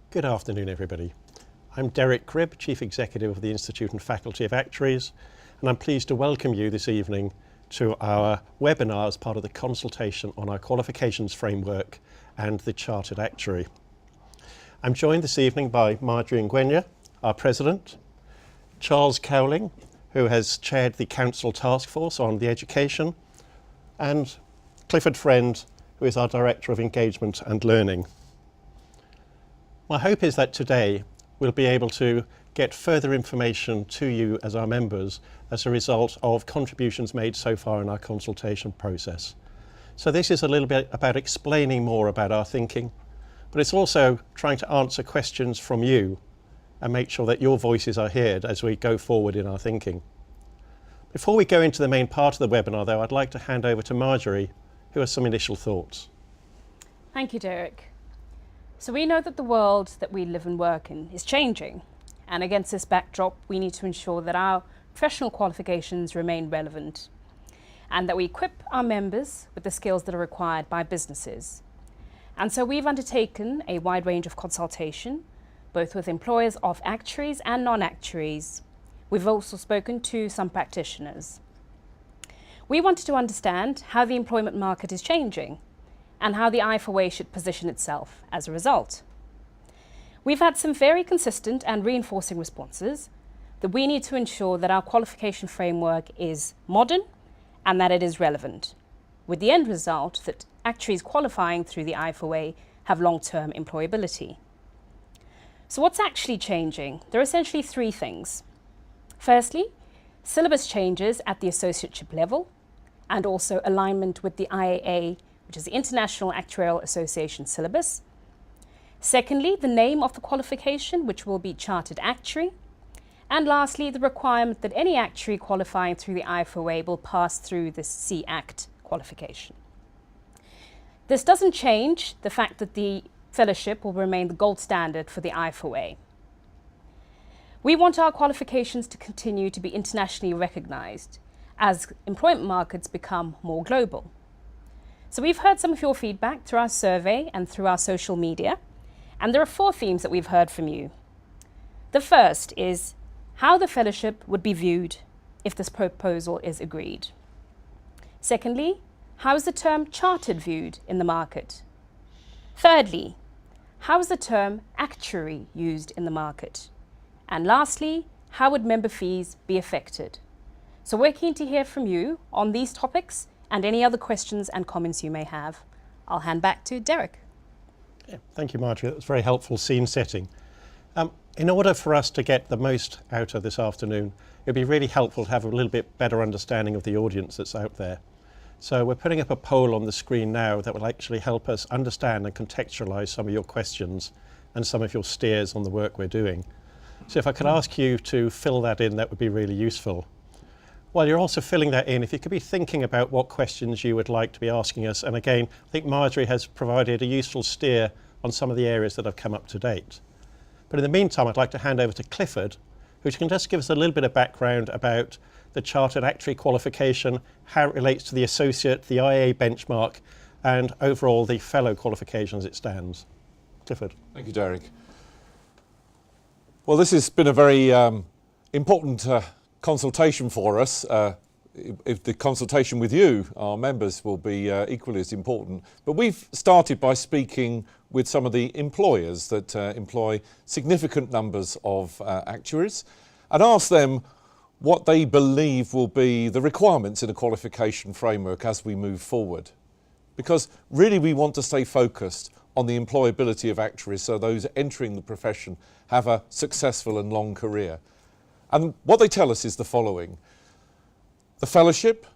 Good afternoon, everybody. I'm Derek Cribb, Chief Executive of the Institute and Faculty of Actuaries, and I'm pleased to welcome you this evening to our webinar as part of the consultation on our qualifications framework and the Chartered Actuary. I'm joined this evening by Marjorie Ngwenya, our President, Charles Cowling, who has chaired the Council Task Force on the Education, and Clifford Friend, who is our Director of Engagement and Learning. My hope is that today we'll be able to get further information to you as our members as a result of contributions made so far in our consultation process. So this is a little bit about explaining more about our thinking, but it's also trying to answer questions from you and make sure that your voices are heard as we go forward in our thinking. Before we go into the main part of the webinar though, I'd like to hand over to Marjorie, who has some initial thoughts. Thank you, Derek. So we know that the world that we live and work in is changing, and against this backdrop we need to ensure that our professional qualifications remain relevant and that we equip our members with the skills that are required by businesses. And so we've undertaken a wide range of consultation, both with employers of actuaries and non-actuaries. We've also spoken to some practitioners. We wanted to understand how the employment market is changing and how the I4A should position itself as a result. We've had some very consistent and reinforcing responses that we need to ensure that our qualification framework is modern and that it is relevant, with the end result that actuaries qualifying through the I4A have long-term employability. So what's actually changing? There are essentially three things. Firstly, syllabus changes at the associateship level and also alignment with the IAA, which is the International Actuarial Association syllabus. Secondly, the name of the qualification, which will be Chartered Actuary. And lastly, the requirement that any actuary qualifying through the I4A will pass through the C-ACT qualification. This doesn't change the fact that the fellowship will remain the gold standard for the I4A. We want our qualifications to continue to be internationally recognized as employment markets become more global. So we've heard some of your feedback through our survey and through our social media, and there are four themes that we've heard from you. The first is how the fellowship would be viewed if this proposal is agreed. Secondly, how is the term chartered viewed in the market? Thirdly, how is the term actuary used in the market? And lastly, how would member fees be affected? So we're keen to hear from you on these topics and any other questions and comments you may have. I'll hand back to Derek. Yeah, thank you, Marjorie. That was very helpful scene setting. In order for us to get the most out of this afternoon, it'd be really helpful to have a little bit better understanding of the audience that's out there. So we're putting up a poll on the screen now that will actually help us understand and contextualise some of your questions and some of your steers on the work we're doing. So if I could ask you to fill that in, that would be really useful. While you're also filling that in, if you could be thinking about what questions you would like to be asking us, and again, I think Marjorie has provided a useful steer on some of the areas that have come up to date. But in the meantime, I'd like to hand over to Clifford, who can just give us a little bit of background about the Chartered Actuary qualification, how it relates to the associate, the IA benchmark, and overall the fellow qualification as it stands. Clifford. Thank you, Derek. Well, this has been a very important consultation for us. If the consultation with you, our members, will be equally as important. But we've started by speaking with some of the employers that employ significant numbers of actuaries and asked them what they believe will be the requirements in a qualification framework as we move forward. Because really we want to stay focused on the employability of actuaries so those entering the profession have a successful and long career. And what they tell us is the following. The fellowship,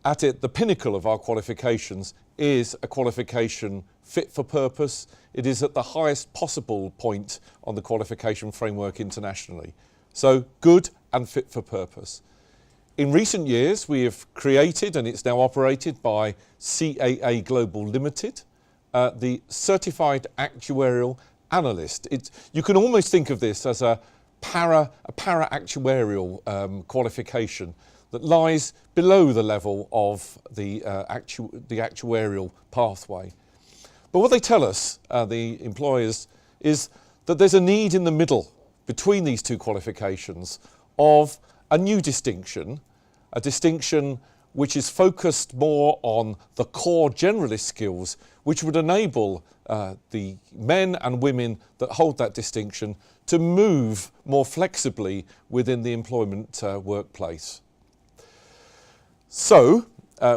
at the pinnacle of our qualifications, is a qualification fit for purpose. It is at the highest possible point on the qualification framework internationally. So good and fit for purpose. In recent years, we have created, and it's now operated by CAA Global Limited, the Certified Actuarial Analyst. You can almost think of this as a para-actuarial qualification that lies below the level of the actuarial pathway. But what they tell us, the employers, is that there's a need in the middle between these two qualifications of a new distinction, a distinction which is focused more on the core generalist skills, which would enable the men and women that hold that distinction to move more flexibly within the employment workplace. So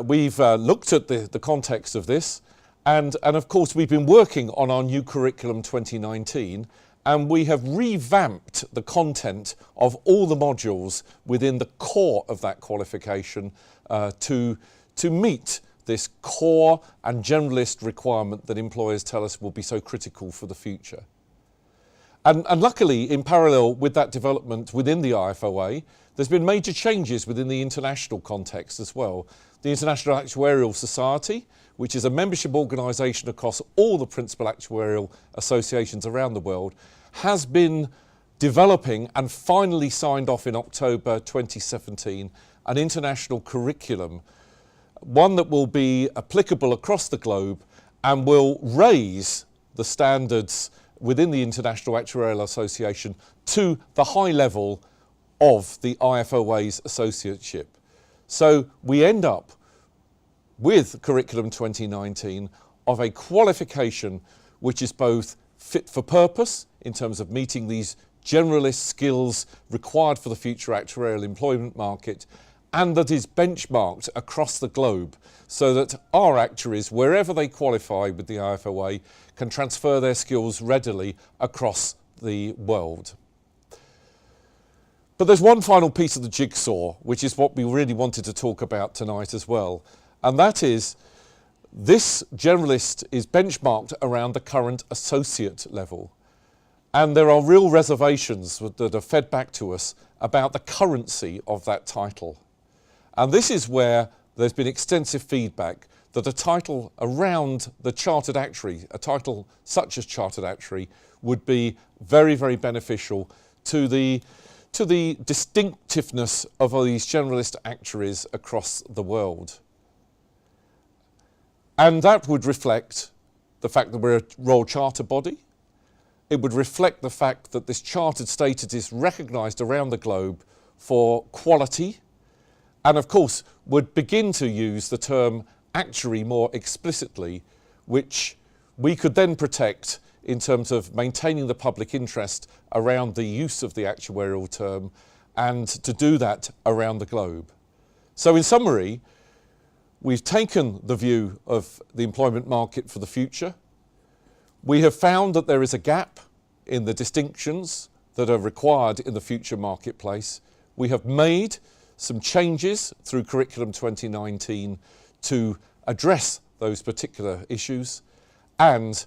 we've looked at the context of this, and of course we've been working on our new curriculum 2019, and we have revamped the content of all the modules within the core of that qualification to meet this core and generalist requirement that employers tell us will be so critical for the future. And luckily, in parallel with that development within the IFOA, there's been major changes within the international context as well. The International Actuarial Society, which is a membership organisation across all the principal actuarial associations around the world, has been developing and finally signed off in October 2017 an international curriculum, one that will be applicable across the globe and will raise the standards within the International Actuarial Association to the high level of the IFOA's associateship. So we end up with Curriculum 2019 of a qualification which is both fit for purpose in terms of meeting these generalist skills required for the future actuarial employment market, and that is benchmarked across the globe so that our actuaries, wherever they qualify with the IFOA, can transfer their skills readily across the world. But there's one final piece of the jigsaw, which is what we really wanted to talk about tonight as well, and that is this generalist is benchmarked around the current associate level. And there are real reservations that are fed back to us about the currency of that title. And this is where there's been extensive feedback that a title around the Chartered Actuary, a title such as Chartered Actuary, would be very, very beneficial to the distinctiveness of all these generalist actuaries across the world. And that would reflect the fact that we're a Royal Charter body. It would reflect the fact that this chartered status is recognised around the globe for quality, and of course would begin to use the term actuary more explicitly, which we could then protect in terms of maintaining the public interest around the use of the actuarial term, and to do that around the globe. So in summary, we've taken the view of the employment market for the future. We have found that there is a gap in the distinctions that are required in the future marketplace. We have made some changes through Curriculum 2019 to address those particular issues, and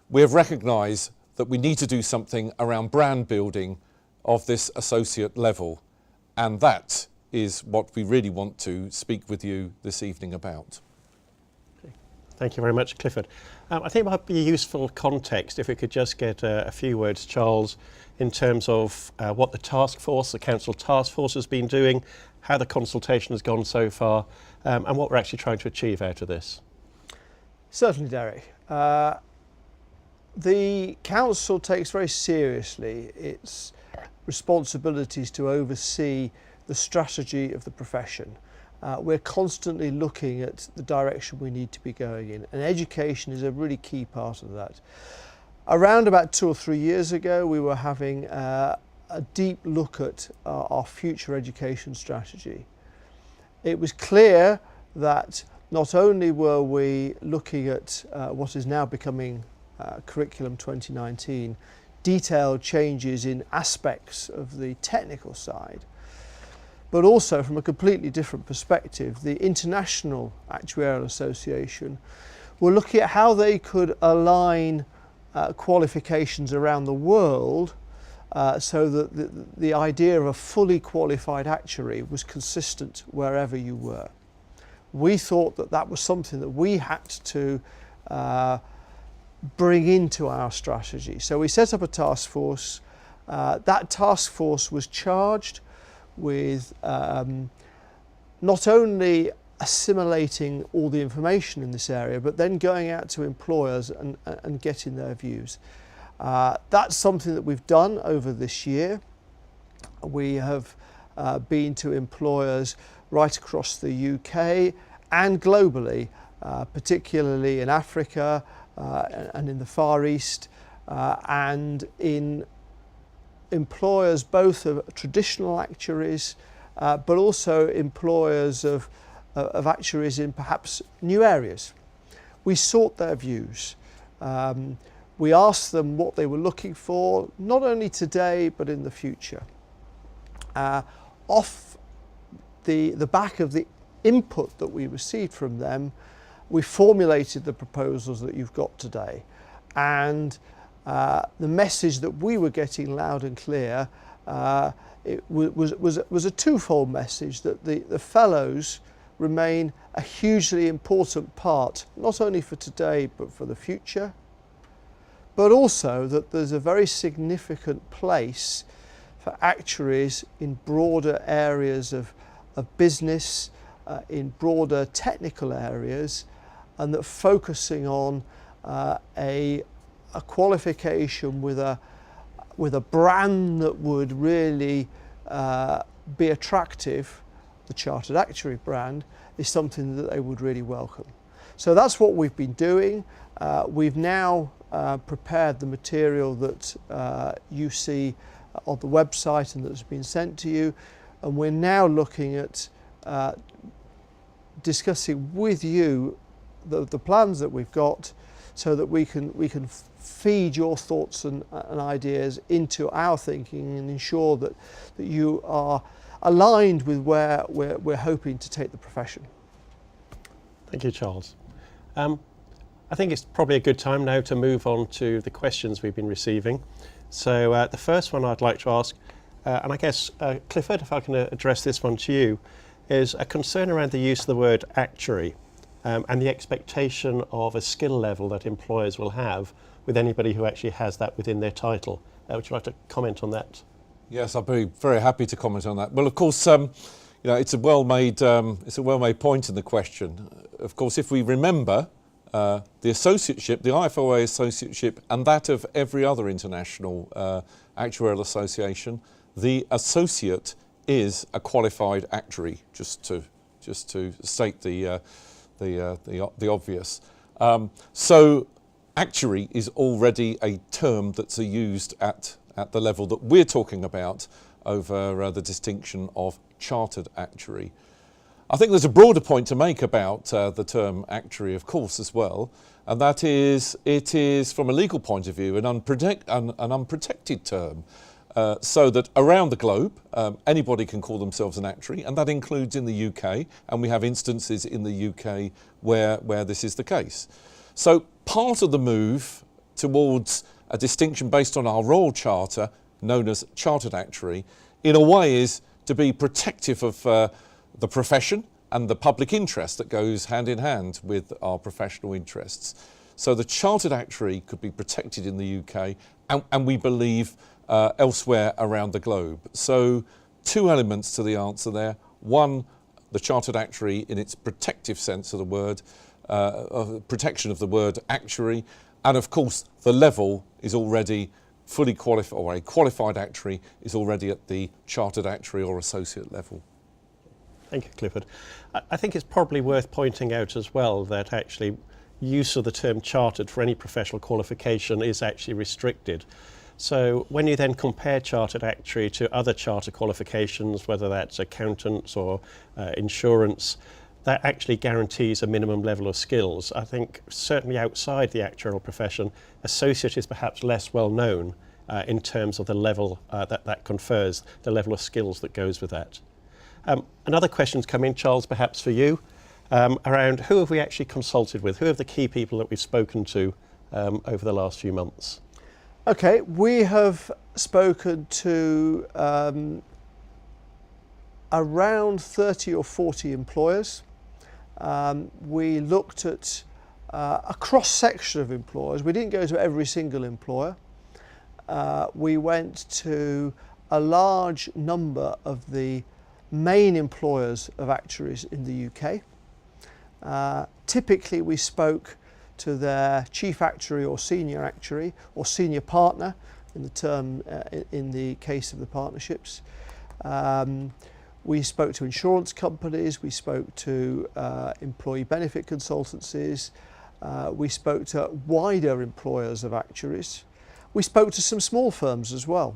we have recognised that we need to do something around brand building of this associate level, and that is what we really want to speak with you this evening about. Thank you very much, Clifford. I think it might be a useful context if we could just get a few words, Charles, in terms of what the task force, the council task force has been doing, how the consultation has gone so far, and what we're actually trying to achieve out of this. Certainly, Derek. The council takes very seriously its responsibilities to oversee the strategy of the profession. We're constantly looking at the direction we need to be going in, and education is a really key part of that. Around about 2 or 3 years ago, we were having a deep look at our future education strategy. It was clear that not only were we looking at what is now becoming Curriculum 2019, detailed changes in aspects of the technical side, but also from a completely different perspective, the International Actuarial Association were looking at how they could align qualifications around the world so that the idea of a fully qualified actuary was consistent wherever you were. We thought that that was something that we had to bring into our strategy. So we set up a task force. That task force was charged with not only assimilating all the information in this area, but then going out to employers and getting their views. That's something that we've done over this year. We have been to employers right across the UK and globally, particularly in Africa and in the Far East, and in employers both of traditional actuaries but also employers of actuaries in perhaps new areas. We sought their views. We asked them what they were looking for, not only today but in the future. Off the back of the input that we received from them, we formulated the proposals that you've got today. And the message that we were getting loud and clear it was a twofold message, that the fellows remain a hugely important part, not only for today but for the future, but also that there's a very significant place for actuaries in broader areas of business, in broader technical areas, and that focusing on a qualification with a brand that would really be attractive, the Chartered Actuary brand, is something that they would really welcome. So that's what we've been doing. We've now prepared the material that you see on the website and that's been sent to you, and we're now looking at discussing with you the plans that we've got, so that we can feed your thoughts and ideas into our thinking and ensure that you are aligned with where we're hoping to take the profession. Thank you, Charles. I think it's probably a good time now to move on to the questions we've been receiving. So the first one I'd like to ask, and I guess Clifford, if I can address this one to you, is a concern around the use of the word actuary and the expectation of a skill level that employers will have with anybody who actually has that within their title. Would you like to comment on that? Yes, I'd be very happy to comment on that. Well, of course, it's a well-made point in the question. Of course, if we remember the associateship, the IFOA associateship, and that of every other international actuarial association, the associate is a qualified actuary. Just to state the obvious. So actuary is already a term that's used at the level that we're talking about over the distinction of chartered actuary. I think there's a broader point to make about the term actuary, of course, as well, and that is it is, from a legal point of view, an unprotected term. So that around the globe, anybody can call themselves an actuary, and that includes in the UK, and we have instances in the UK where this is the case. So part of the move towards a distinction based on our Royal Charter, known as Chartered Actuary, in a way is to be protective of the profession and the public interest that goes hand in hand with our professional interests. So the Chartered Actuary could be protected in the UK, and we believe elsewhere around the globe. So two elements to the answer there. One, the Chartered Actuary in its protective sense of the word, protection of the word actuary, and of course the level is already fully qualified, or a qualified actuary is already at the Chartered Actuary or associate level. Thank you, Clifford. I think it's probably worth pointing out as well that actually use of the term chartered for any professional qualification is actually restricted. So when you then compare Chartered Actuary to other charter qualifications, whether that's accountants or insurance, that actually guarantees a minimum level of skills. I think certainly outside the actuarial profession, associate is perhaps less well known in terms of the level that confers, the level of skills that goes with that. Another question's come in, Charles, perhaps for you, around who have we actually consulted with? Who are the key people that we've spoken to over the last few months? Okay, we have spoken to around 30 or 40 employers. We looked at a cross-section of employers. We didn't go to every single employer. We went to a large number of the main employers of actuaries in the UK. Typically we spoke to their chief actuary or senior partner in the case of the partnerships. We spoke to insurance companies, we spoke to employee benefit consultancies, we spoke to wider employers of actuaries. We spoke to some small firms as well.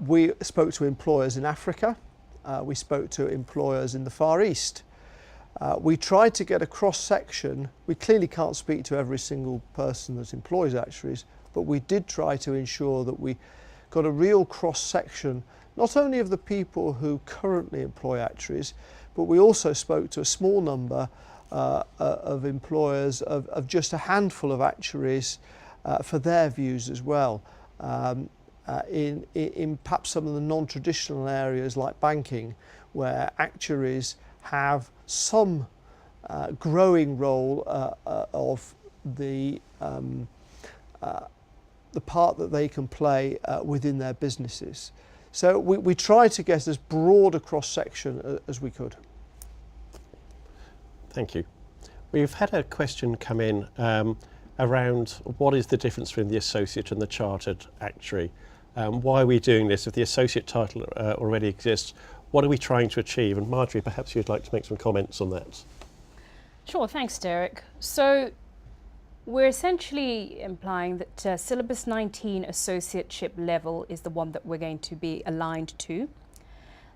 We spoke to employers in Africa. We spoke to employers in the Far East. We tried to get a cross-section. We clearly can't speak to every single person that employs actuaries, but we did try to ensure that we got a real cross-section, not only of the people who currently employ actuaries, but we also spoke to a small number of employers of just a handful of actuaries for their views as well. In perhaps some of the non-traditional areas like banking, where actuaries have some growing role of the part that they can play within their businesses. So we tried to get as broad a cross-section as we could. Thank you. We've had a question come in around what is the difference between the associate and the chartered actuary. Why are we doing this? If the associate title already exists, what are we trying to achieve? And Marjorie, perhaps you'd like to make some comments on that. Sure, thanks, Derek. So we're essentially implying that Syllabus 19 associateship level is the one that we're going to be aligned to.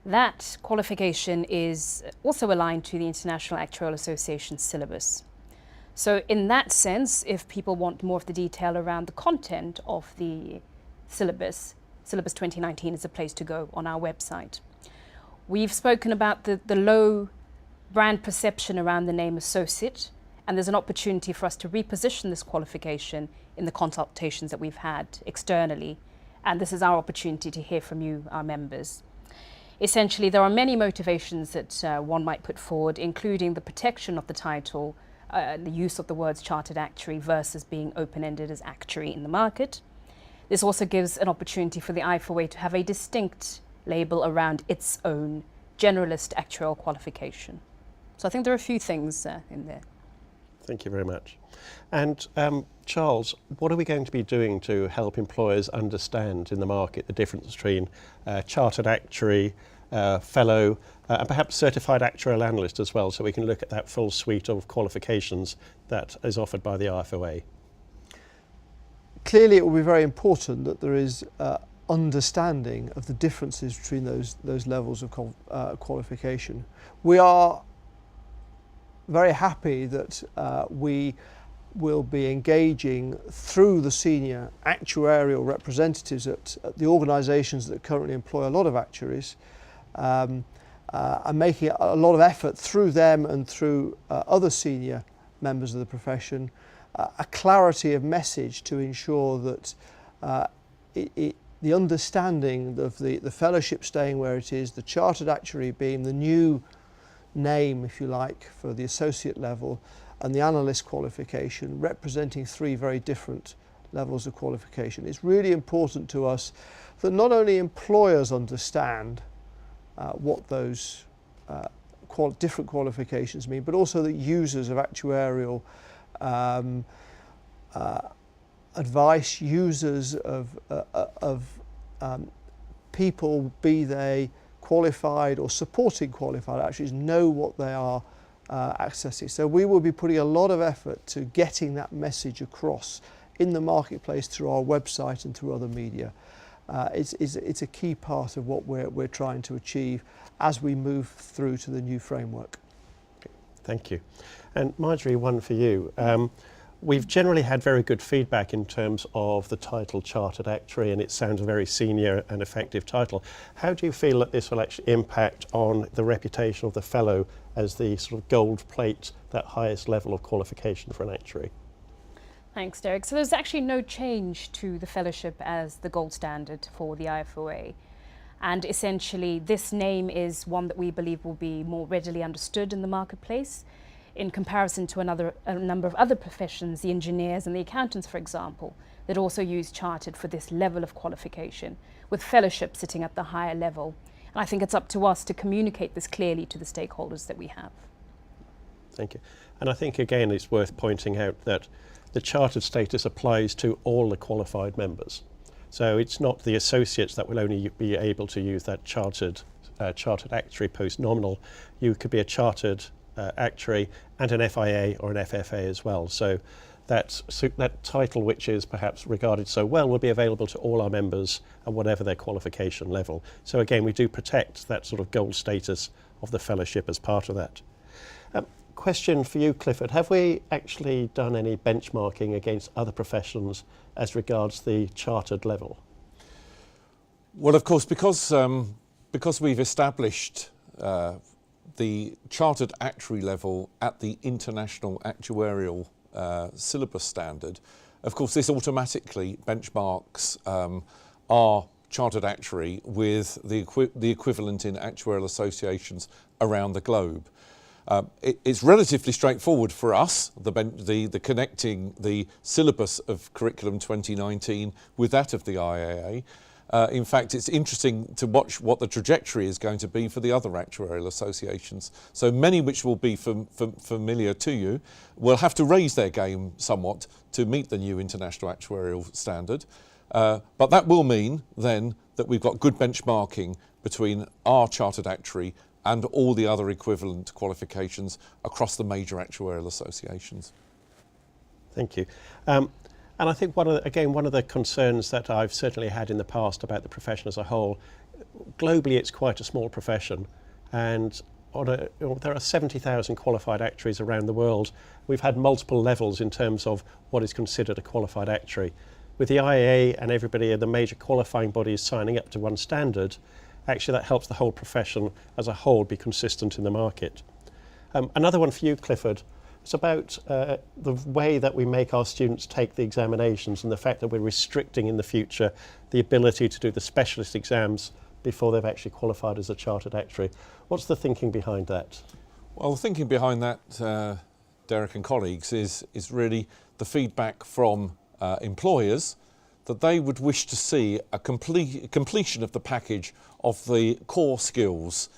That qualification is also aligned to the International Actuarial Association syllabus. So in that sense, if people want more of the detail around the content of the syllabus, Syllabus 2019 is a place to go on our website. We've spoken about the low brand perception around the name associate, and there's an opportunity for us to reposition this qualification in the consultations that we've had externally, and this is our opportunity to hear from you, our members. Essentially, there are many motivations that one might put forward, including the protection of the title, the use of the words chartered actuary versus being open-ended as actuary in the market. This also gives an opportunity for the IFOA to have a distinct label around its own generalist actuarial qualification. So I think there are a few things in there. Thank you very much. And Charles, what are we going to be doing to help employers understand in the market the difference between chartered actuary, fellow, and perhaps certified actuarial analyst as well, so we can look at that full suite of qualifications that is offered by the IFOA? Clearly, it will be very important that there is understanding of the differences between those levels of qualification. We are very happy that we will be engaging through the senior actuarial representatives at the organisations that currently employ a lot of actuaries, and making a lot of effort through them and through other senior members of the profession, a clarity of message to ensure that the understanding of the fellowship staying where it is, the chartered actuary being the new name, if you like, for the associate level, and the analyst qualification representing three very different levels of qualification. It's really important to us that not only employers understand what those different qualifications mean, but also that users of actuarial advice, users of people, be they qualified or supporting qualified actuaries, know what they are accessing. So we will be putting a lot of effort to getting that message across in the marketplace through our website and through other media. It's a key part of what we're trying to achieve as we move through to the new framework. Thank you. And Marjorie, one for you. We've generally had very good feedback in terms of the title Chartered Actuary, and it sounds a very senior and effective title. How do you feel that this will actually impact on the reputation of the fellow as the sort of gold plate, that highest level of qualification for an actuary? Thanks, Derek. So there's actually no change to the fellowship as the gold standard for the IFOA. And essentially, this name is one that we believe will be more readily understood in the marketplace in comparison to a number of other professions, the engineers and the accountants, for example, that also use chartered for this level of qualification, with fellowship sitting at the higher level. And I think it's up to us to communicate this clearly to the stakeholders that we have. Thank you. And I think again it's worth pointing out that the chartered status applies to all the qualified members. So it's not the associates that will only be able to use that chartered actuary post nominal. You could be a chartered actuary and an FIA or an FFA as well. So that title, which is perhaps regarded so well, will be available to all our members at whatever their qualification level. So again, we do protect that sort of gold status of the fellowship as part of that. Question for you, Clifford. Have we actually done any benchmarking against other professions as regards the chartered level? Well, of course, because we've established the chartered actuary level at the international actuarial syllabus standard, of course, this automatically benchmarks our chartered actuary with the equivalent in actuarial associations around the globe. It's relatively straightforward for us, the connecting the syllabus of Curriculum 2019 with that of the IAA. In fact, it's interesting to watch what the trajectory is going to be for the other actuarial associations. So many which will be familiar to you will have to raise their game somewhat to meet the new international actuarial standard. But that will mean then that we've got good benchmarking between our chartered actuary and all the other equivalent qualifications across the major actuarial associations. Thank you. And I think one of the concerns that I've certainly had in the past about the profession as a whole, globally it's quite a small profession, and there are 70,000 qualified actuaries around the world. We've had multiple levels in terms of what is considered a qualified actuary. With the IAA and everybody in the major qualifying bodies signing up to one standard, actually that helps the whole profession as a whole be consistent in the market. Another one for you, Clifford. It's about the way that we make our students take the examinations and the fact that we're restricting in the future the ability to do the specialist exams before they've actually qualified as a chartered actuary. What's the thinking behind that? Well, the thinking behind that, Derek and colleagues, is really the feedback from employers that they would wish to see a completion of the package of the core skills.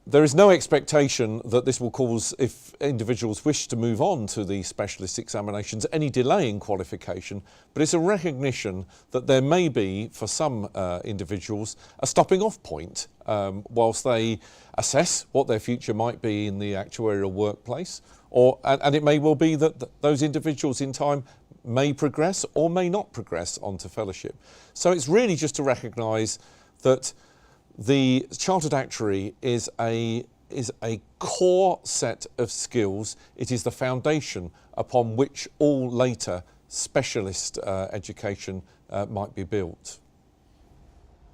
There is no expectation that this will cause, if individuals wish to move on to the specialist examinations, any delay in qualification, but it's a recognition that there may be, for some individuals, a stopping off point whilst they assess what their future might be in the actuarial workplace, and it may well be that those individuals in time may progress or may not progress onto fellowship. So it's really just to recognise that the Chartered Actuary is a core set of skills. It is the foundation upon which all later specialist education might be built.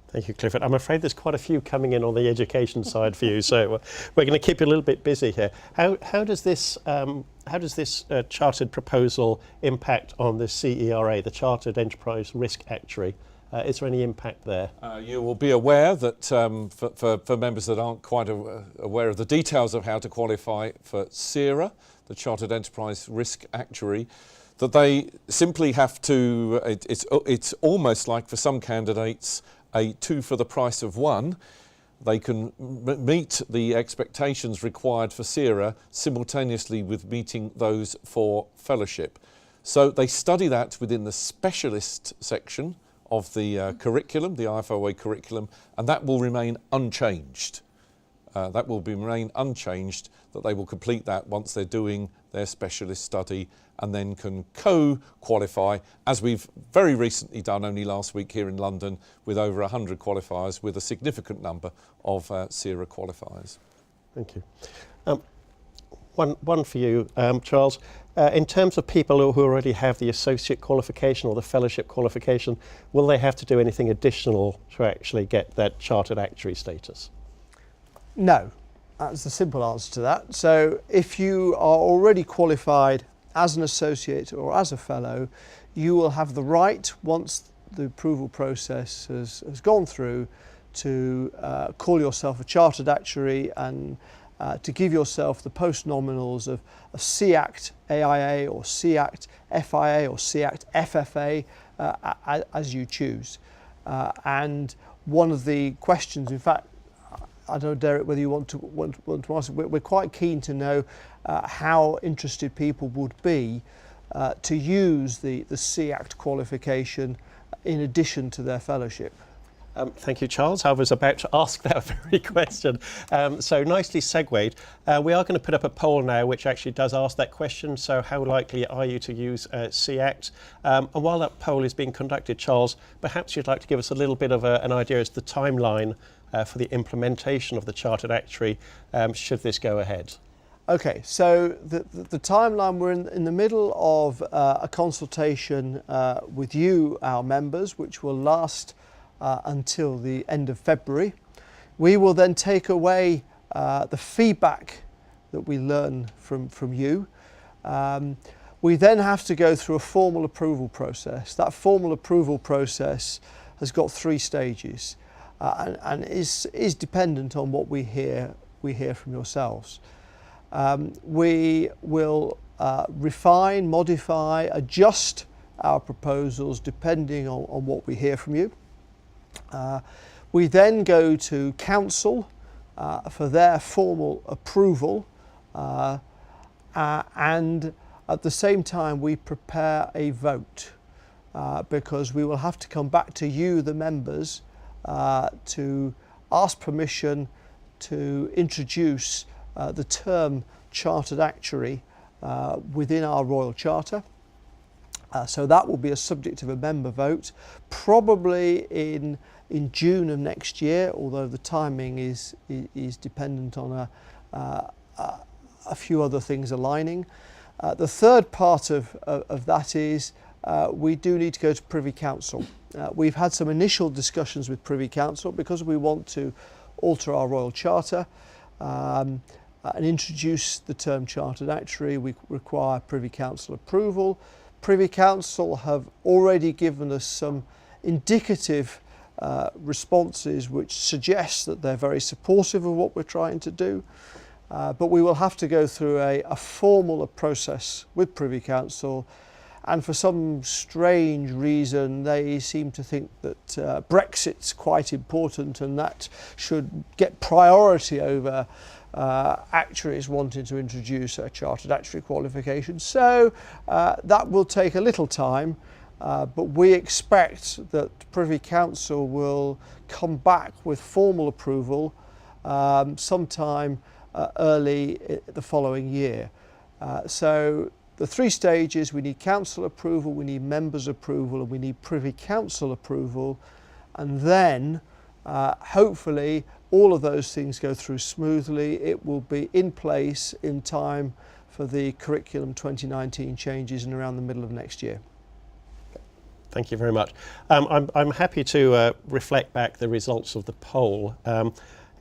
Thank you, Clifford. I'm afraid there's quite a few coming in on the education side for you, so we're going to keep you a little bit busy here. How does this chartered proposal impact on the CERA, the Chartered Enterprise Risk Actuary? Is there any impact there? You will be aware that for members that aren't quite aware of the details of how to qualify for CERA, the Chartered Enterprise Risk Actuary, that they simply have to, it's almost like for some candidates, a 2 for the price of 1. They can meet the expectations required for CERA simultaneously with meeting those for fellowship. So they study that within the specialist section of the curriculum, the IFOA curriculum, and that will remain unchanged. That will remain unchanged, that they will complete that once they're doing their specialist study and then can co-qualify, as we've very recently done only last week here in London, with over 100 qualifiers, with a significant number of CERA qualifiers. Thank you. One for you, Charles. In terms of people who already have the associate qualification or the fellowship qualification, will they have to do anything additional to actually get that chartered actuary status? No, that's the simple answer to that. So if you are already qualified as an associate or as a fellow, you will have the right, once the approval process has gone through, to call yourself a chartered actuary and to give yourself the post-nominals of a CACT AIA or CACT FIA or CACT FFA as you choose. And one of the questions, in fact, I don't know, Derek, whether you want to ask. We're quite keen to know how interested people would be to use the C Act qualification in addition to their fellowship. Thank you, Charles. I was about to ask that very question. So nicely segued. We are going to put up a poll now which actually does ask that question. So how likely are you to use C-Act? And while that poll is being conducted, Charles, perhaps you'd like to give us a little bit of an idea as to the timeline for the implementation of the Chartered Actuary should this go ahead. Okay, so the timeline, we're in the middle of a consultation with you, our members, which will last until the end of February. We will then take away the feedback that we learn from you. We then have to go through a formal approval process. That formal approval process has got 3 stages and is dependent on what we hear from yourselves. We will refine, modify, adjust our proposals depending on what we hear from you. We then go to council for their formal approval, and at the same time we prepare a vote because we will have to come back to you, the members, to ask permission to introduce the term Chartered Actuary within our Royal Charter. So that will be a subject of a member vote, probably in June of next year, although the timing is dependent on a few other things aligning. The third part of that is we do need to go to Privy Council. We've had some initial discussions with Privy Council because we want to alter our Royal Charter and introduce the term Chartered Actuary. We require Privy Council approval. Privy Council have already given us some indicative responses which suggest that they're very supportive of what we're trying to do. But we will have to go through a formal process with Privy Council, and for some strange reason they seem to think that Brexit's quite important and that should get priority over actuaries wanting to introduce a Chartered Actuary qualification. So that will take a little time, but we expect that Privy Council will come back with formal approval sometime early the following year. So the 3 stages: we need council approval, we need members approval, and we need Privy Council approval, and then hopefully all of those things go through smoothly. It will be in place in time for the Curriculum 2019 changes in around the middle of next year. Thank you very much. I'm happy to reflect back the results of the poll.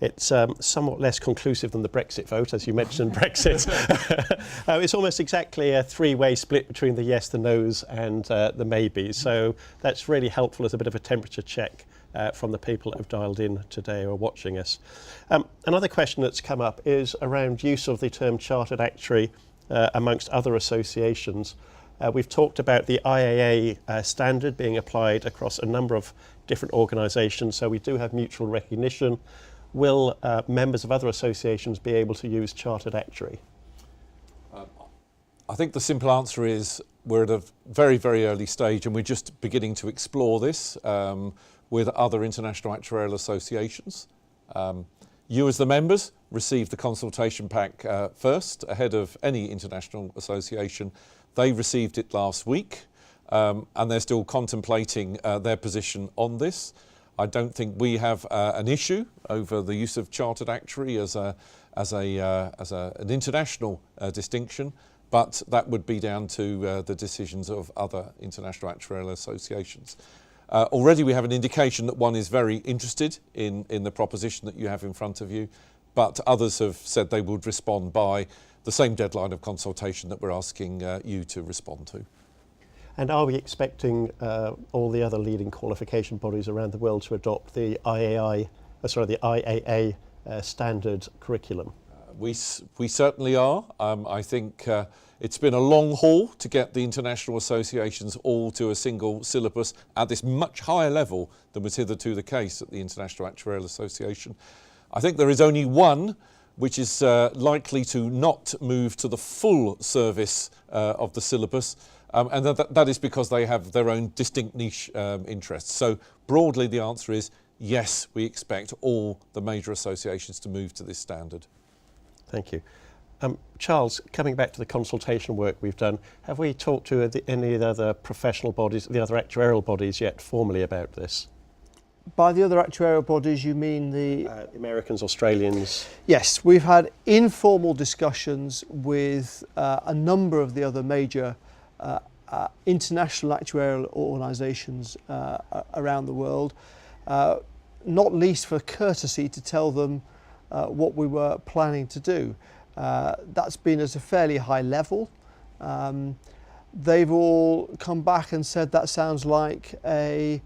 It's somewhat less conclusive than the Brexit vote, as you mentioned, Brexit. It's almost exactly a 3-way split between the yes, the no's and the maybes. So that's really helpful as a bit of a temperature check from the people that have dialed in today or watching us. Another question that's come up is around use of the term Chartered Actuary amongst other associations. We've talked about the IAA standard being applied across a number of different organisations, so we do have mutual recognition. Will members of other associations be able to use Chartered Actuary? I think the simple answer is we're at a very, very early stage and we're just beginning to explore this with other international actuarial associations. You as the members received the consultation pack first, ahead of any international association. They received it last week and they're still contemplating their position on this. I don't think we have an issue over the use of Chartered Actuary as an international distinction, but that would be down to the decisions of other international actuarial associations. Already we have an indication that one is very interested in the proposition that you have in front of you, but others have said they would respond by the same deadline of consultation that we're asking you to respond to. And are we expecting all the other leading qualification bodies around the world to adopt the IAA standard curriculum? We certainly are. I think it's been a long haul to get the international associations all to a single syllabus at this much higher level than was hitherto the case at the International Actuarial Association. I think there is only one which is likely to not move to the full service of the syllabus, and that is because they have their own distinct niche interests. So broadly the answer is yes, we expect all the major associations to move to this standard. Thank you. Charles, coming back to the consultation work we've done, have we talked to any of the other professional bodies, the other actuarial bodies yet formally about this? By the other actuarial bodies, you mean the Americans, Australians? Yes, we've had informal discussions with a number of the other major international actuarial organisations around the world, not least for courtesy to tell them what we were planning to do. That's been at a fairly high level. They've all come back and said that sounds like a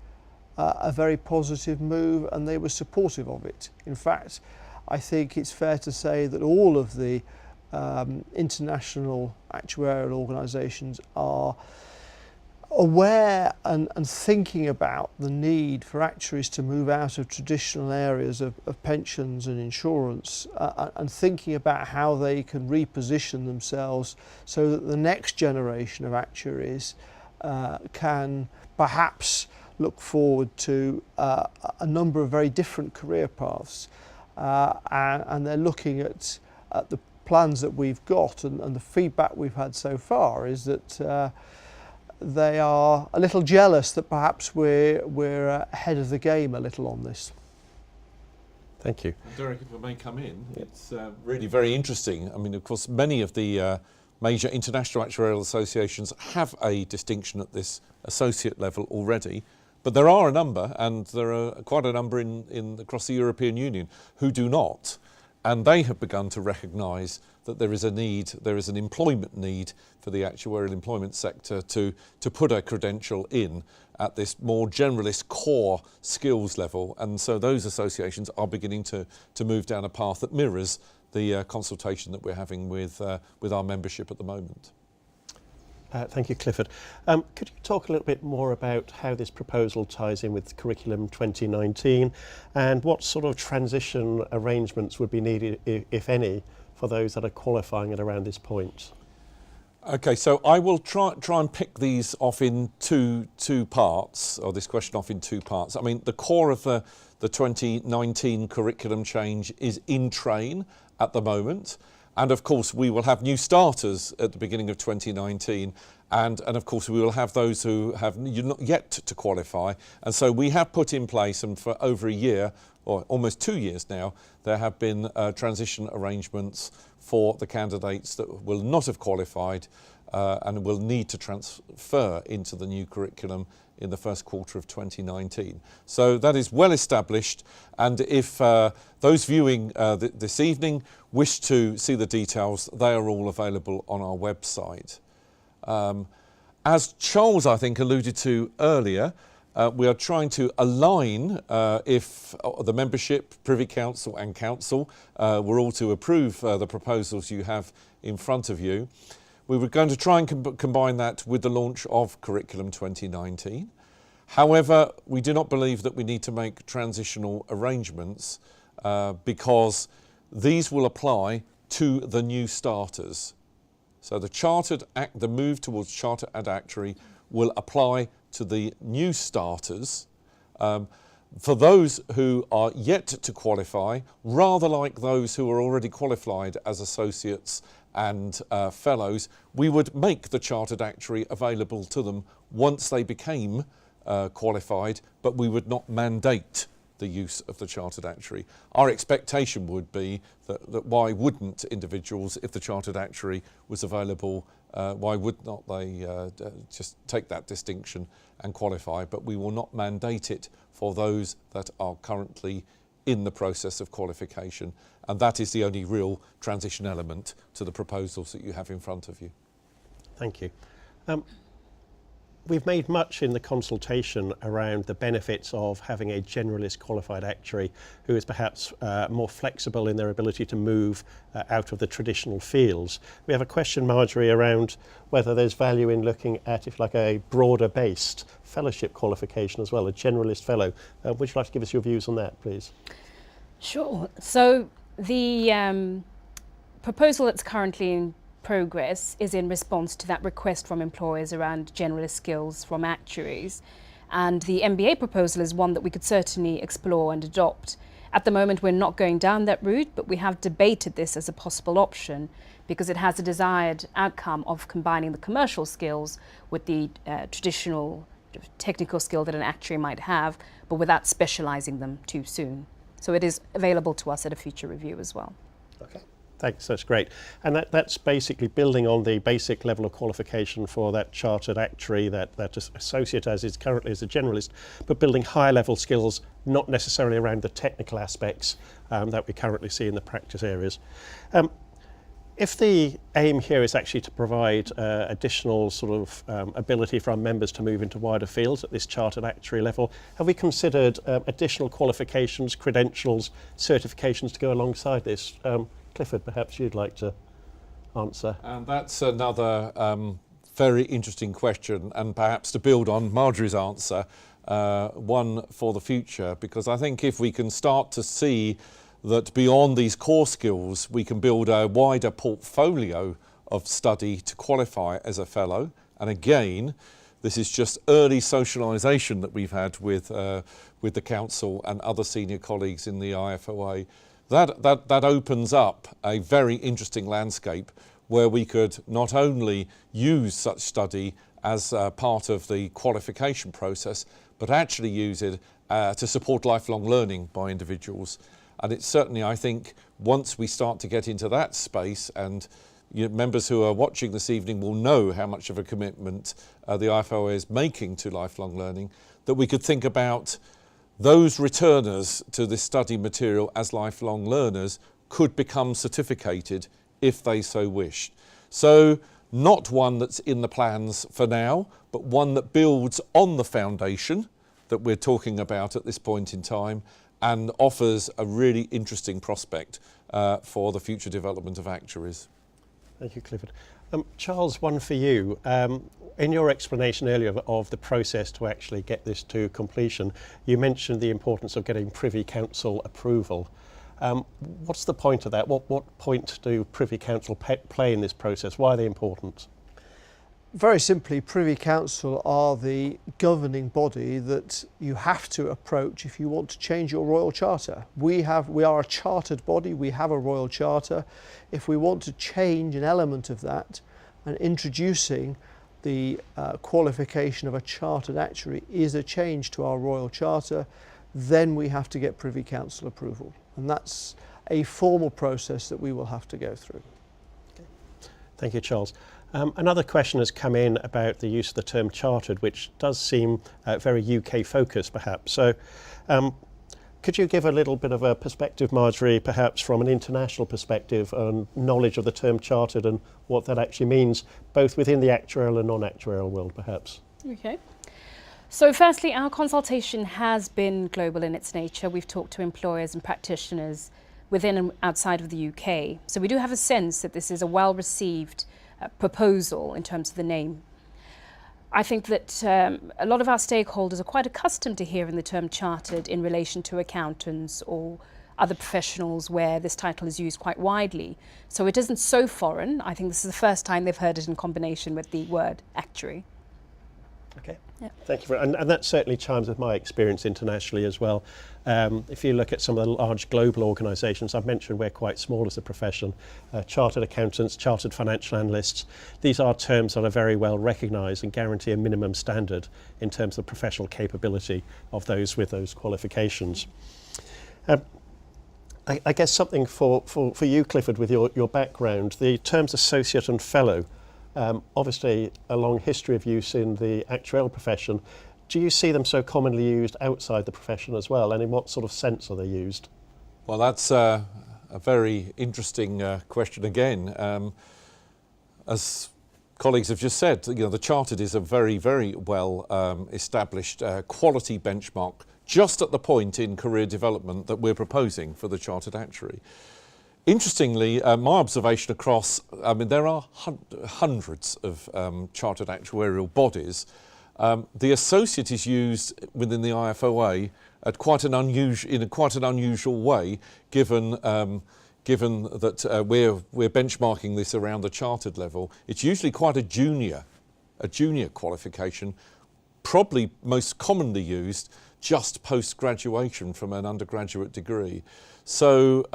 very positive move, and they were supportive of it. In fact, I think it's fair to say that all of the international actuarial organisations are aware and thinking about the need for actuaries to move out of traditional areas of pensions and insurance, and thinking about how they can reposition themselves so that the next generation of actuaries can perhaps look forward to a number of very different career paths, and they're looking at the plans that we've got, and the feedback we've had so far is that they are a little jealous that perhaps we're ahead of the game a little on this. Thank you. Derek, if I may come in, it's really very interesting. I mean, of course, many of the major international actuarial associations have a distinction at this associate level already, but there are a number, and there are quite a number across the European Union who do not, and they have begun to recognise that there is a need, there is an employment need for the actuarial employment sector to put a credential in at this more generalist core skills level, and so those associations are beginning to move down a path that mirrors the consultation that we're having with our membership at the moment. Thank you, Clifford. Could you talk a little bit more about how this proposal ties in with Curriculum 2019 and what sort of transition arrangements would be needed, if any, for those that are qualifying at around this point? Okay, so I will try and pick these off in two parts, or this question off in two parts. I mean, the core of the 2019 curriculum change is in train at the moment. And of course, we will have new starters at the beginning of 2019. And of course, we will have those who have not yet to qualify. And so we have put in place, and for over a year, or almost 2 years now, there have been transition arrangements for the candidates that will not have qualified and will need to transfer into the new curriculum in the first quarter of 2019. So that is well established, and if those viewing this evening wish to see the details, they are all available on our website. As Charles, I think, alluded to earlier, we are trying to align, if the membership, Privy Council and Council were all to approve the proposals you have in front of you. We were going to try and combine that with the launch of Curriculum 2019. However, we do not believe that we need to make transitional arrangements because these will apply to the new starters. So the move towards Chartered Actuary will apply to the new starters. For those who are yet to qualify, rather like those who are already qualified as associates and fellows, we would make the Chartered Actuary available to them once they became qualified, but we would not mandate the use of the Chartered Actuary. Our expectation would be that why wouldn't individuals, if the Chartered Actuary was available, why would not they just take that distinction and qualify? But we will not mandate it for those that are currently in the process of qualification, and that is the only real transition element to the proposals that you have in front of you. Thank you. We've made much in the consultation around the benefits of having a generalist qualified actuary who is perhaps more flexible in their ability to move out of the traditional fields. We have a question, Marjorie, around whether there's value in looking at, if like, a broader based fellowship qualification as well, a generalist fellow. Would you like to give us your views on that, please? Sure. So the proposal that's currently in progress is in response to that request from employers around generalist skills from actuaries. And the MBA proposal is one that we could certainly explore and adopt. At the moment, we're not going down that route, but we have debated this as a possible option because it has a desired outcome of combining the commercial skills with the traditional technical skill that an actuary might have, but without specialising them too soon. So it is available to us at a future review as well. Okay. Thanks, that's great. And that's basically building on the basic level of qualification for that Chartered Actuary that associate as is currently as a generalist, but building higher level skills, not necessarily around the technical aspects that we currently see in the practice areas. If the aim here is actually to provide additional sort of ability for our members to move into wider fields at this Chartered Actuary level, have we considered additional qualifications, credentials, certifications to go alongside this? Clifford, perhaps you'd like to answer. And that's another very interesting question, and perhaps to build on Marjorie's answer, one for the future, because I think if we can start to see that beyond these core skills, we can build a wider portfolio of study to qualify as a fellow. And again, this is just early socialisation that we've had with the council and other senior colleagues in the IFOA. That opens up a very interesting landscape where we could not only use such study as part of the qualification process, but actually use it to support lifelong learning by individuals. And it's certainly, I think, once we start to get into that space, and members who are watching this evening will know how much of a commitment the IFOA is making to lifelong learning, that we could think about those returners to this study material as lifelong learners could become certificated if they so wished. So not one that's in the plans for now, but one that builds on the foundation that we're talking about at this point in time and offers a really interesting prospect for the future development of actuaries. Thank you, Clifford. Charles, one for you. In your explanation earlier of the process to actually get this to completion, you mentioned the importance of getting Privy Council approval. What's the point of that? What point do Privy Council play in this process? Why are they important? Very simply, Privy Council are the governing body that you have to approach if you want to change your Royal Charter. We are a chartered body, we have a Royal Charter. If we want to change an element of that, and introducing the qualification of a Chartered Actuary is a change to our Royal Charter, then we have to get Privy Council approval. And that's a formal process that we will have to go through. Okay. Thank you, Charles. Another question has come in about the use of the term chartered, which does seem very UK focused perhaps. So could you give a little bit of a perspective, Marjorie, perhaps from an international perspective on knowledge of the term chartered and what that actually means, both within the actuarial and non-actuarial world perhaps? Okay. So firstly, our consultation has been global in its nature. We've talked to employers and practitioners within and outside of the UK. So we do have a sense that this is a well-received proposal in terms of the name. I think that a lot of our stakeholders are quite accustomed to hearing the term chartered in relation to accountants or other professionals where this title is used quite widely. So it isn't so foreign. I think this is the first time they've heard it in combination with the word actuary. Okay, yeah. Thank you. And that certainly chimes with my experience internationally as well. If you look at some of the large global organisations, I've mentioned we're quite small as a profession, chartered accountants, chartered financial analysts, these are terms that are very well recognised and guarantee a minimum standard in terms of professional capability of those with those qualifications. I guess something for you, Clifford, with your background, the terms associate and fellow, obviously a long history of use in the actuarial profession. Do you see them so commonly used outside the profession as well, and in what sort of sense are they used? Well, that's a very interesting question again. As colleagues have just said, the Chartered is a very, very well established quality benchmark just at the point in career development that we're proposing for the Chartered Actuary. Interestingly, my observation across, there are hundreds of chartered actuarial bodies, The associate is used within the IFOA at quite an unusual way, given that we're benchmarking this around the chartered level. It's usually quite a junior qualification, probably most commonly used just post-graduation from an undergraduate degree. So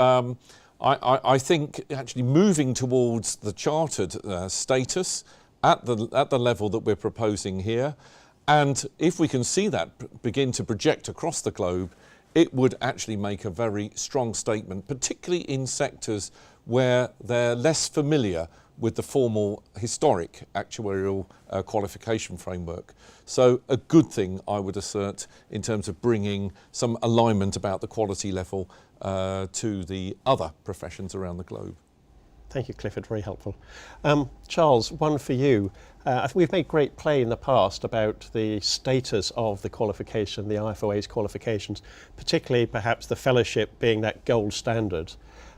I think actually moving towards the chartered status at the level that we're proposing here, and if we can see that begin to project across the globe, it would actually make a very strong statement, particularly in sectors where they're less familiar with the formal historic actuarial qualification framework. So a good thing, I would assert, in terms of bringing some alignment about the quality level to the other professions around the globe. Thank you, Clifford, very helpful. Charles, one for you. I think we've made great play in the past about the status of the qualification, the IFOA's qualifications, particularly perhaps the fellowship being that gold standard.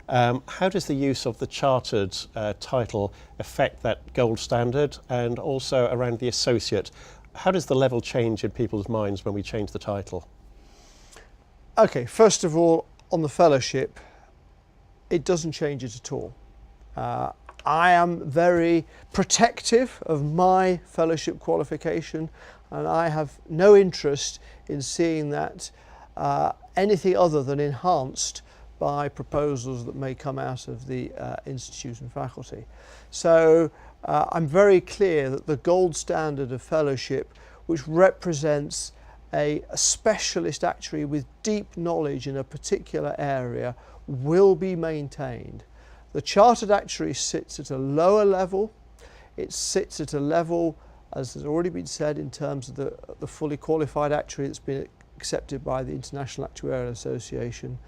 How does the use of the chartered title affect that gold standard, and also around the associate? How does the level change in people's minds when we change the title? Okay, first of all, on the fellowship, it doesn't change it at all. I am very protective of my fellowship qualification, and I have no interest in seeing that anything other than enhanced by proposals that may come out of the institute and faculty. So I'm very clear that the gold standard of fellowship, which represents a specialist actuary with deep knowledge in a particular area, will be maintained. The Chartered Actuary sits at a lower level. It sits at a level, as has already been said, in terms of the fully qualified actuary that's been accepted by the International Actuarial Association.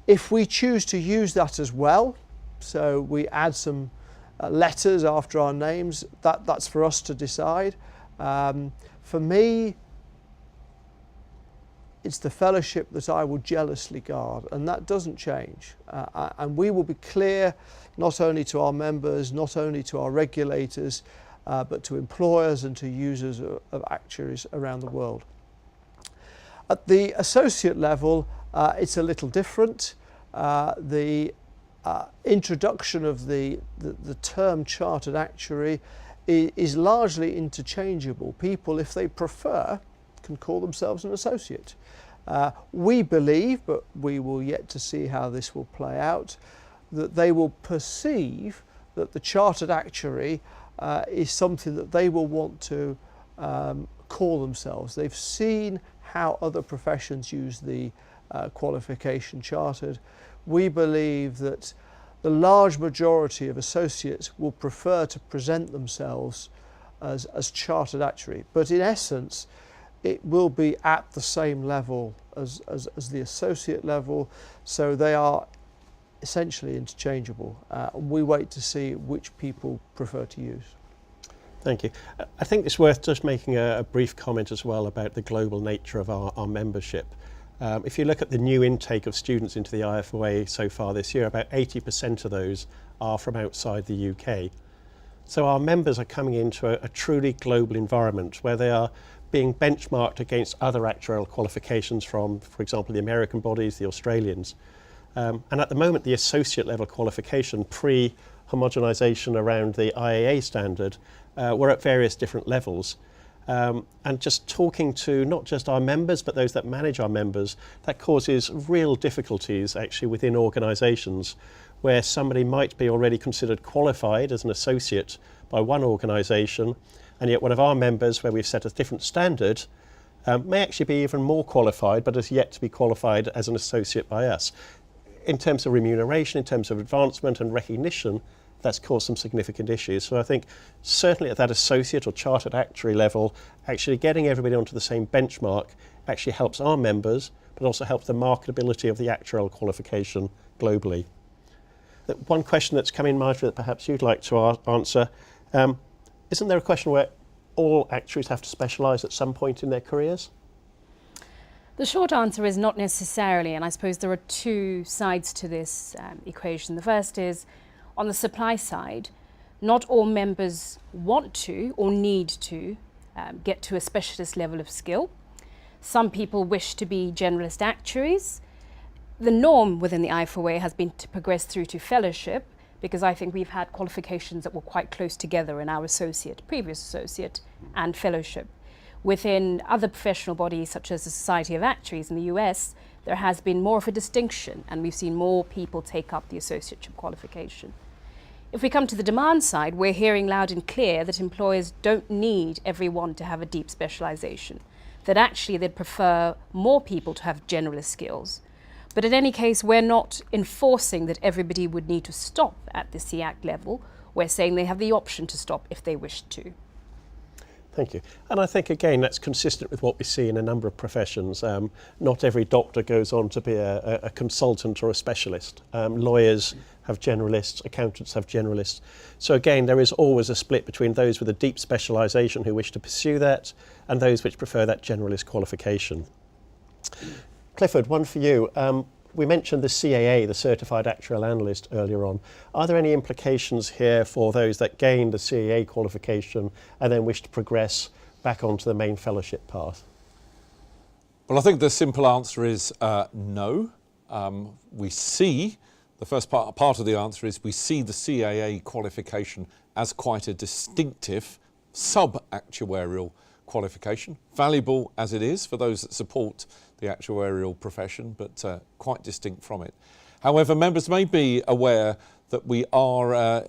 If we choose to use that as well, so we add some letters after our names, that's for us to decide. For me, it's the fellowship that I will jealously guard, and that doesn't change. And we will be clear not only to our members, not only to our regulators, but to employers and to users of actuaries around the world. At the associate level, it's a little different. The introduction of the term Chartered Actuary is largely interchangeable. People, if they prefer, can call themselves an associate. We believe, but we will yet to see how this will play out, that they will perceive that the Chartered Actuary is something that they will want to call themselves. They've seen how other professions use the qualification chartered. We believe that the large majority of associates will prefer to present themselves as Chartered Actuary, but in essence it will be at the same level as the associate level, so they are essentially interchangeable. We wait to see which people prefer to use. Thank you. I think it's worth just making a brief comment as well about the global nature of our membership. If you look at the new intake of students into the IFOA so far this year, about 80% of those are from outside the UK. So our members are coming into a truly global environment where they are being benchmarked against other actuarial qualifications from, for example, the American bodies, the Australians. And at the moment, the associate level qualification, pre-homogenisation around the IAA standard, we're at various different levels. And just talking to not just our members, but those that manage our members, that causes real difficulties actually within organisations where somebody might be already considered qualified as an associate by one organisation, and yet one of our members, where we've set a different standard, may actually be even more qualified, but has yet to be qualified as an associate by us. In terms of remuneration, in terms of advancement and recognition, that's caused some significant issues. So I think certainly at that associate or chartered actuary level, actually getting everybody onto the same benchmark actually helps our members, but also helps the marketability of the actuarial qualification globally. One question that's come in, Marjorie, that perhaps you'd like to answer, isn't there a question where all actuaries have to specialise at some point in their careers? The short answer is not necessarily, and I suppose there are two sides to this equation. The first is, on the supply side, not all members want to or need to get to a specialist level of skill. Some people wish to be generalist actuaries. The norm within the IFOA has been to progress through to fellowship, because I think we've had qualifications that were quite close together in our previous associate and fellowship. Within other professional bodies, such as the Society of Actuaries in the US, there has been more of a distinction, and we've seen more people take up the associateship qualification. If we come to the demand side, we're hearing loud and clear that employers don't need everyone to have a deep specialisation, that actually they'd prefer more people to have generalist skills. But in any case, we're not enforcing that everybody would need to stop at the CACT level. We're saying they have the option to stop if they wish to. Thank you. And I think, again, that's consistent with what we see in a number of professions. Not every doctor goes on to be a consultant or a specialist. Lawyers have generalists, accountants have generalists. So again, there is always a split between those with a deep specialisation who wish to pursue that and those which prefer that generalist qualification. Clifford, one for you. We mentioned the CAA, the Certified Actuarial Analyst, earlier on. Are there any implications here for those that gain the CAA qualification and then wish to progress back onto the main fellowship path? Well, I think the simple answer is no. We see, the first part of the answer is we see the CAA qualification as quite a distinctive sub-actuarial qualification, valuable as it is for those that support the actuarial profession, but quite distinct from it. However, members may be aware that we are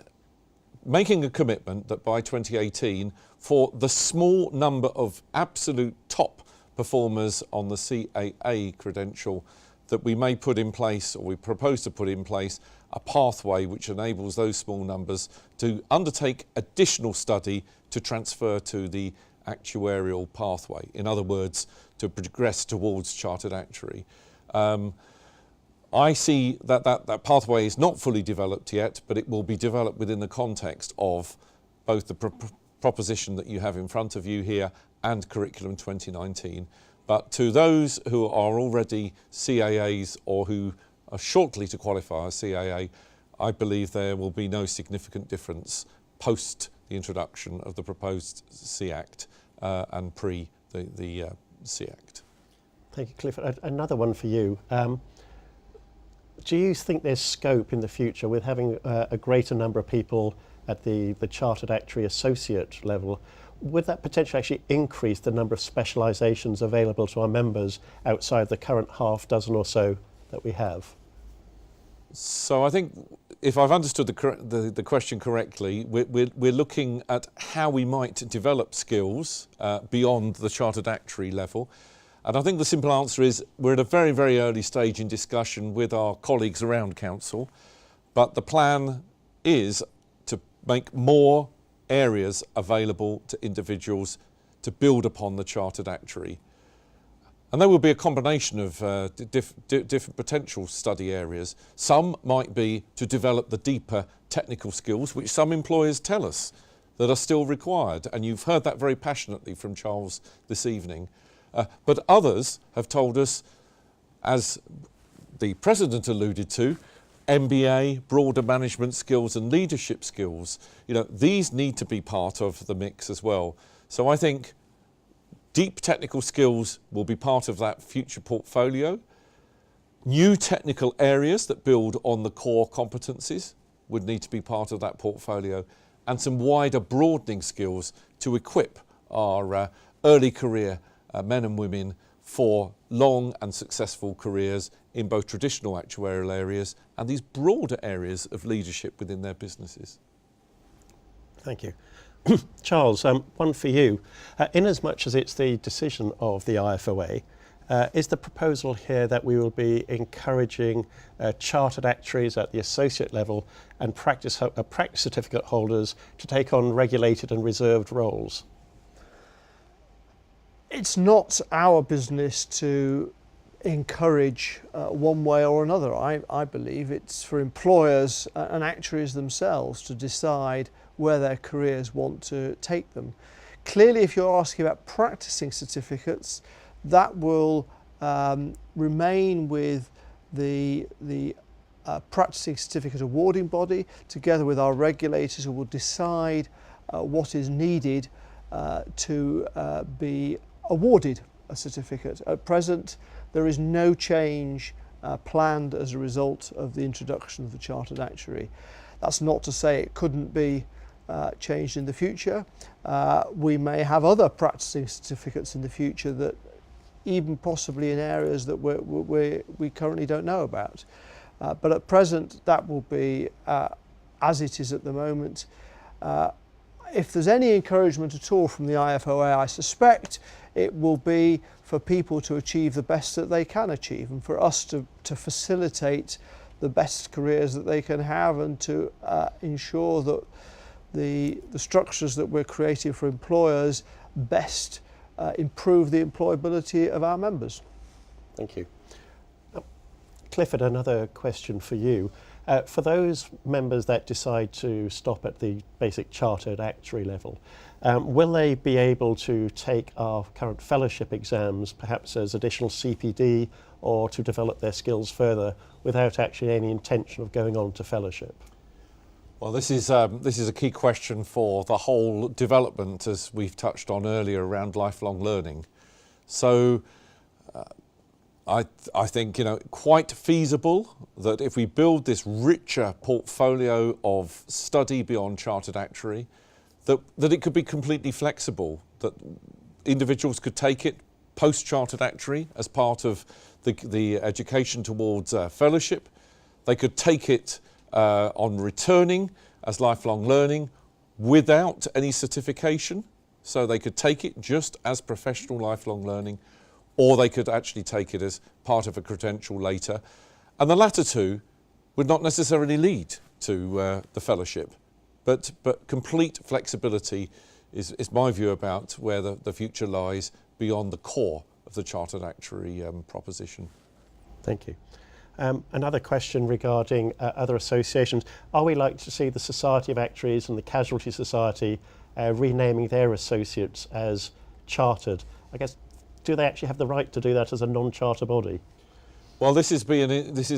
making a commitment that by 2018, for the small number of absolute top performers on the CAA credential, that we may put in place, or we propose to put in place, a pathway which enables those small numbers to undertake additional study to transfer to the actuarial pathway. In other words, to progress towards Chartered Actuary. I see that pathway is not fully developed yet, but it will be developed within the context of both the proposition that you have in front of you here and Curriculum 2019. But to those who are already CAAs or who are shortly to qualify as CAA, I believe there will be no significant difference post the introduction of the proposed CACT and pre the CACT. Thank you, Clifford. Another one for you. Do you think there's scope in the future with having a greater number of people at the Chartered Actuary Associate level? Would that potentially actually increase the number of specialisations available to our members outside the current half dozen or so that we have? So I think, if I've understood the question correctly, we're looking at how we might develop skills beyond the Chartered Actuary level. And I think the simple answer is we're at a very, very early stage in discussion with our colleagues around Council, but the plan is to make more areas available to individuals to build upon the Chartered Actuary. And there will be a combination of different potential study areas. Some might be to develop the deeper technical skills, which some employers tell us that are still required. And you've heard that very passionately from Charles this evening. But others have told us, as the President alluded to, MBA, broader management skills and leadership skills. These need to be part of the mix as well. So I think deep technical skills will be part of that future portfolio. New technical areas that build on the core competencies would need to be part of that portfolio, and some wider broadening skills to equip our early career men and women for long and successful careers in both traditional actuarial areas and these broader areas of leadership within their businesses. Thank you. Charles, one for you. In as much as it's the decision of the IFOA, is the proposal here that we will be encouraging chartered actuaries at the associate level and practice certificate holders to take on regulated and reserved roles? It's not our business to encourage one way or another. I believe it's for employers and actuaries themselves to decide where their careers want to take them. Clearly, if you're asking about practicing certificates, that will remain with the practicing certificate awarding body, together with our regulators, who will decide what is needed to be awarded a certificate. At present, there is no change planned as a result of the introduction of the Chartered Actuary. That's not to say it couldn't be changed in the future. We may have other practicing certificates in the future that even possibly in areas that we currently don't know about. But at present, that will be as it is at the moment. If there's any encouragement at all from the IFOA, I suspect it will be for people to achieve the best that they can achieve, and for us to facilitate the best careers that they can have, and to ensure that the structures that we're creating for employers best improve the employability of our members. Thank you. Clifford, another question for you. For those members that decide to stop at the basic Chartered Actuary level, will they be able to take our current fellowship exams, perhaps as additional CPD, or to develop their skills further without actually any intention of going on to fellowship? Well, this is a key question for the whole development, as we've touched on earlier, around lifelong learning. So I think, quite feasible that if we build this richer portfolio of study beyond Chartered Actuary, that it could be completely flexible, that individuals could take it post-Chartered Actuary as part of the education towards fellowship. They could take it on returning as lifelong learning without any certification. So they could take it just as professional lifelong learning, or they could actually take it as part of a credential later. And the latter two would not necessarily lead to the fellowship. But complete flexibility is my view about where the future lies beyond the core of the Chartered Actuary proposition. Thank you. Another question regarding other associations. Are we likely to see the Society of Actuaries and the Casualty Society renaming their associates as chartered? I guess, do they actually have the right to do that as a non-charter body? Well, this is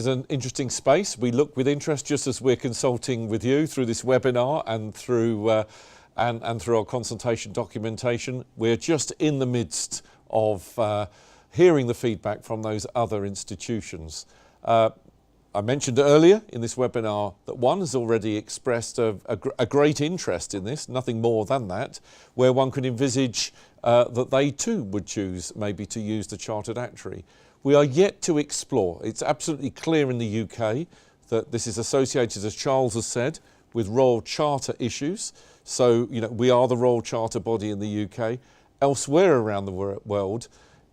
an interesting space. We look with interest, just as we're consulting with you through this webinar and through our consultation documentation. We're just in the midst of hearing the feedback from those other institutions. I mentioned earlier in this webinar that one has already expressed a great interest in this, nothing more than that, where one could envisage that they too would choose maybe to use the Chartered Actuary. We are yet to explore. It's absolutely clear in the UK that this is associated, as Charles has said, with Royal Charter issues. So, we are the Royal Charter body in the UK. Elsewhere around the world,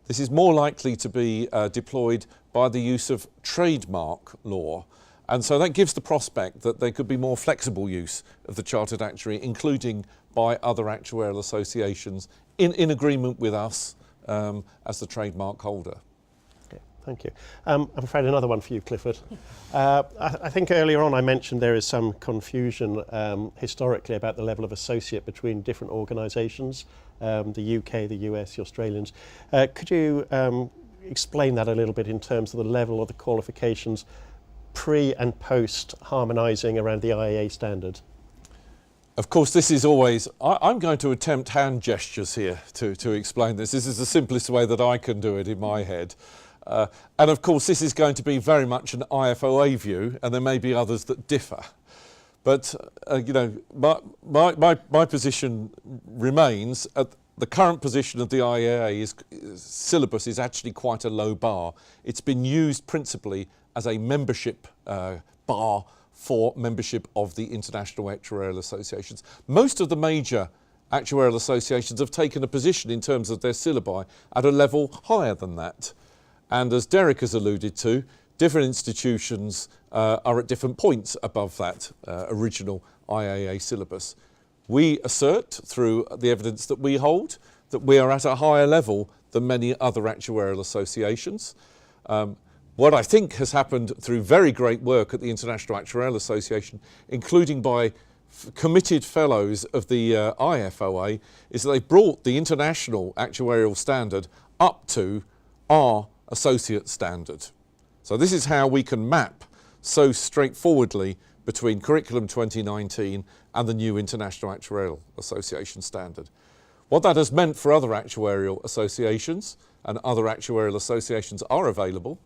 this is more likely to be deployed by the use of trademark law. And so that gives the prospect that there could be more flexible use of the Chartered Actuary, including by other actuarial associations in agreement with us as the trademark holder. Thank you. I'm afraid another one for you, Clifford. I think earlier on I mentioned there is some confusion historically about the level of associate between different organisations, the UK, the US, the Australians. Could you explain that a little bit in terms of the level of the qualifications pre and post harmonising around the IAA standard? Of course, this is always, I'm going to attempt hand gestures here to explain this. This is the simplest way that I can do it in my head. And of course, this is going to be very much an IFOA view, and there may be others that differ. But, my position remains at the current position of the IAA syllabus is actually quite a low bar. It's been used principally as a membership bar for membership of the International Actuarial Associations. Most of the major actuarial associations have taken a position in terms of their syllabi at a level higher than that. And as Derek has alluded to, different institutions are at different points above that original IAA syllabus. We assert, through the evidence that we hold, that we are at a higher level than many other actuarial associations. What I think has happened through very great work at the International Actuarial Association, including by committed fellows of the IFOA, is that they've brought the international actuarial standard up to our associate standard. So this is how we can map so straightforwardly between Curriculum 2019 and the new International Actuarial Association standard. What that has meant for other actuarial associations, and other actuarial associations are available,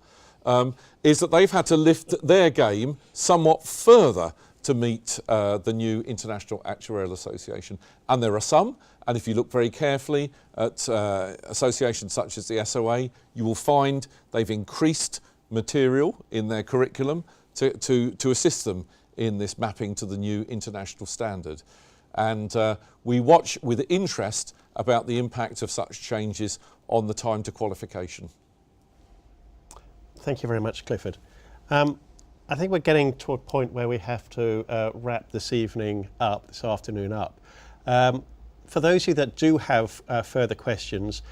is that they've had to lift their game somewhat further to meet the new International Actuarial Association. And there are some, and if you look very carefully at associations such as the SOA, you will find they've increased material in their curriculum to assist them in this mapping to the new international standard. And we watch with interest about the impact of such changes on the time to qualification. Thank you very much, Clifford. I think we're getting to a point where we have to wrap this afternoon up. For those of you that do have further questions,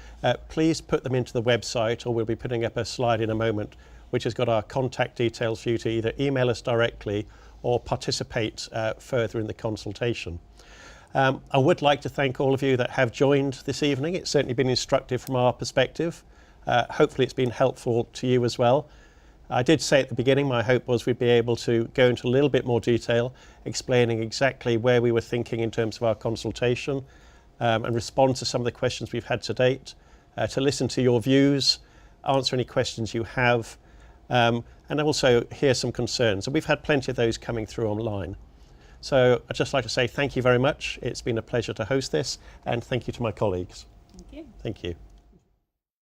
please put them into the website, or we'll be putting up a slide in a moment which has got our contact details for you to either email us directly or participate further in the consultation. I would like to thank all of you that have joined this evening. It's certainly been instructive from our perspective. Hopefully it's been helpful to you as well. I did say at the beginning my hope was we'd be able to go into a little bit more detail, explaining exactly where we were thinking in terms of our consultation, and respond to some of the questions we've had to date, to listen to your views, answer any questions you have, and also hear some concerns. And we've had plenty of those coming through online. So I'd just like to say thank you very much. It's been a pleasure to host this, and thank you to my colleagues. Thank you. Thank you.